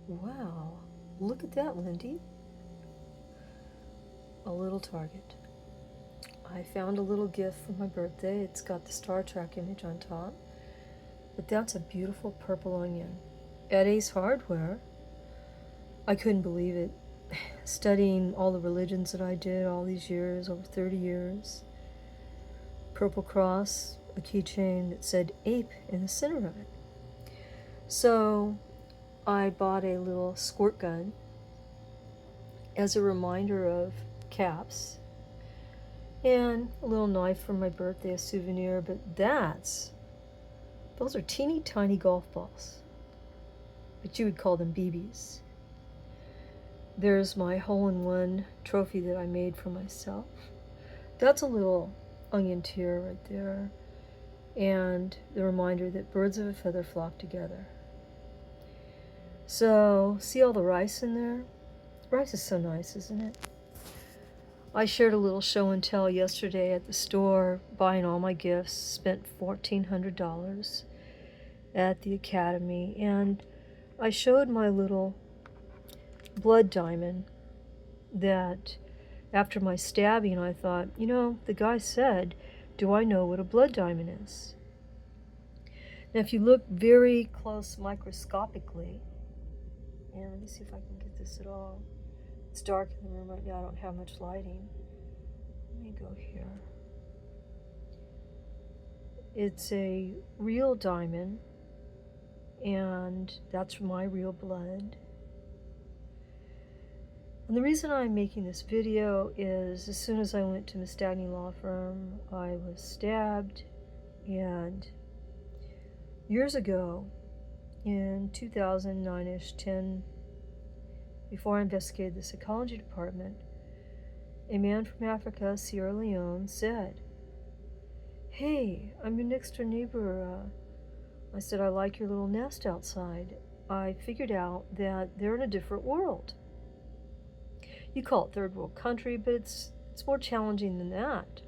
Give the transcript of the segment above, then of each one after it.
Wow, look at that, Lindy. A little target. I found a little gift for my birthday. It's got the Star Trek image on top. But that's a beautiful purple onion. At Ace Hardware, I couldn't believe it. Studying all the religions that I did all these years, over 30 years. Purple cross, a keychain that said ape in the center of it. So I bought a little squirt gun as a reminder of caps, and a little knife for my birthday, a souvenir. But those are teeny tiny golf balls, but you would call them BBs. There's my hole-in-one trophy that I made for myself. That's a little onion tear right there, and the reminder that birds of a feather flock together. So, see all the rice in there? Rice is so nice, isn't it? I shared a little show and tell yesterday at the store, buying all my gifts, spent $1,400 at the academy, and I showed my little blood diamond that after my stabbing I thought, the guy said, do I know what a blood diamond is? Now if you look very close microscopically, and let me see if I can get this at all. It's dark in the room right now, I don't have much lighting. Let me go here. It's a real diamond, and that's my real blood. And the reason I'm making this video is as soon as I went to Miss Dagny Law Firm, I was stabbed, and years ago, in 2009-ish, 10, before I investigated the psychology department, a man from Africa, Sierra Leone, said, hey, I'm your next door neighbor. I said, I like your little nest outside. I figured out that they're in a different world. You call it third world country, but it's more challenging than that.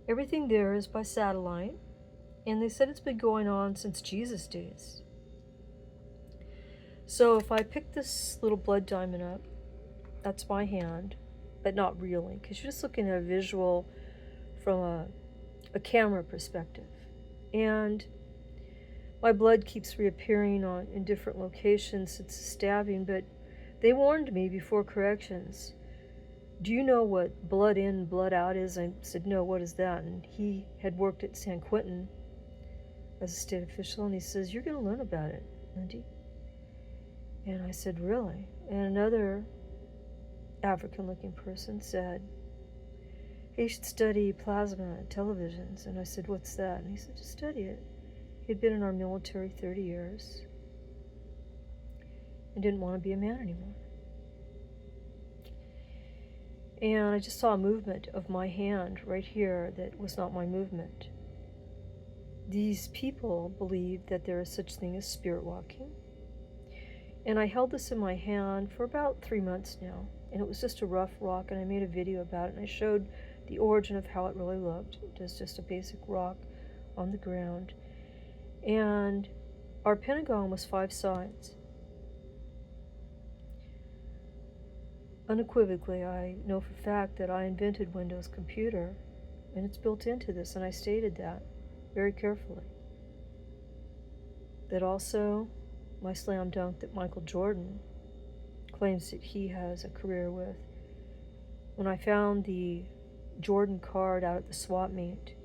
Everything there is by satellite, and they said it's been going on since Jesus' days. So if I pick this little blood diamond up, that's my hand, but not really, because you're just looking at a visual from a camera perspective. And my blood keeps reappearing in different locations since the stabbing, but they warned me before corrections. Do you know what blood in, blood out is? I said, no, what is that? And he had worked at San Quentin as a state official, and he says, you're going to learn about it, Lindy. And I said, really? And another African-looking person said, hey, you should study plasma televisions. And I said, what's that? And he said, just study it. He'd been in our military 30 years and didn't want to be a man anymore. And I just saw a movement of my hand right here that was not my movement. These people believe that there is such thing as spirit walking. And I held this in my hand for about 3 months now. And it was just a rough rock, and I made a video about it, and I showed the origin of how it really looked. It was just a basic rock on the ground. And our pentagon was 5 sides. Unequivocally, I know for a fact that I invented Windows Computer, and it's built into this, and I stated that very carefully. That also, my slam dunk that Michael Jordan claims that he has a career with. When I found the Jordan card out at the swap meet,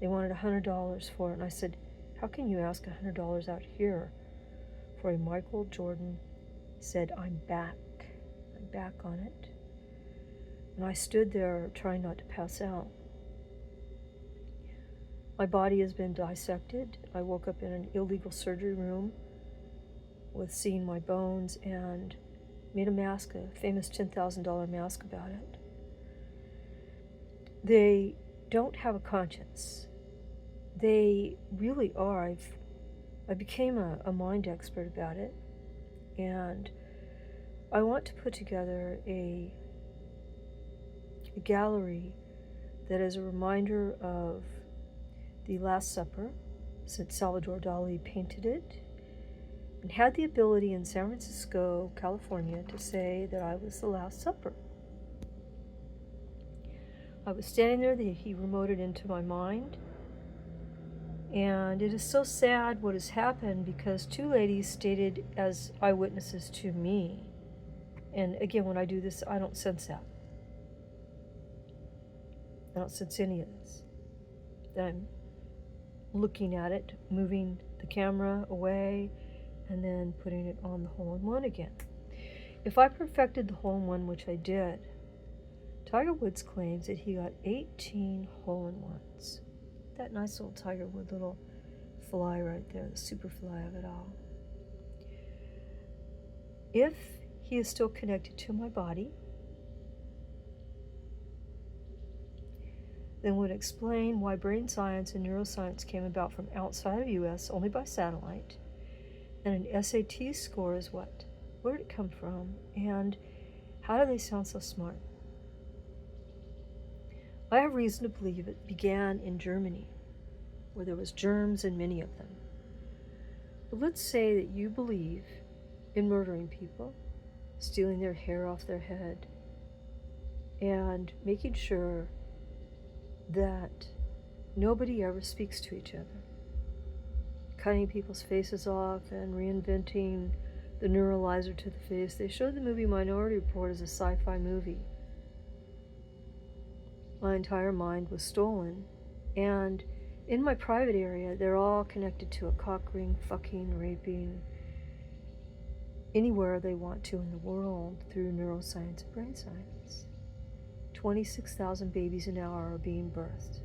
they wanted $100 for it, and I said, how can you ask $100 out here for a Michael Jordan? He said, I'm back on it. And I stood there trying not to pass out. My body has been dissected. I woke up in an illegal surgery room with seeing my bones, and made a mask, a famous $10,000 mask about it. They don't have a conscience. They really are. I became a mind expert about it, and I want to put together a gallery that is a reminder of the Last Supper, since Salvador Dali painted it, and had the ability in San Francisco, California, to say that I was the Last Supper. I was standing there, he remoted into my mind, and it is so sad what has happened because two ladies stated as eyewitnesses to me, and again, when I do this, I don't sense that. I don't sense any of this. That I'm looking at it, moving the camera away, and then putting it on the hole-in-one again. If I perfected the hole-in-one, which I did, Tiger Woods claims that he got 18 hole-in-ones. That nice little Tiger Woods little fly right there, the super fly of it all. If he is still connected to my body, then would explain why brain science and neuroscience came about from outside of US only by satellite. And an SAT score is what? Where did it come from? And how do they sound so smart? I have reason to believe it began in Germany, where there was germs in many of them. But let's say that you believe in murdering people, stealing their hair off their head, and making sure that nobody ever speaks to each other, cutting people's faces off and reinventing the neuralizer to the face. They showed the movie Minority Report as a sci-fi movie. My entire mind was stolen, and in my private area, they're all connected to a cock ring, fucking, raping, anywhere they want to in the world through neuroscience and brain science. 26,000 babies an hour are being birthed.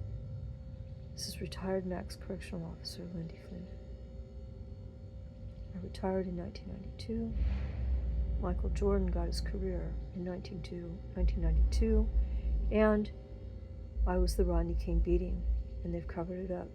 This is retired Max Correctional Officer Lindy Flynn. I retired in 1992. Michael Jordan got his career in 1992, and I was the Rodney King beating, and they've covered it up.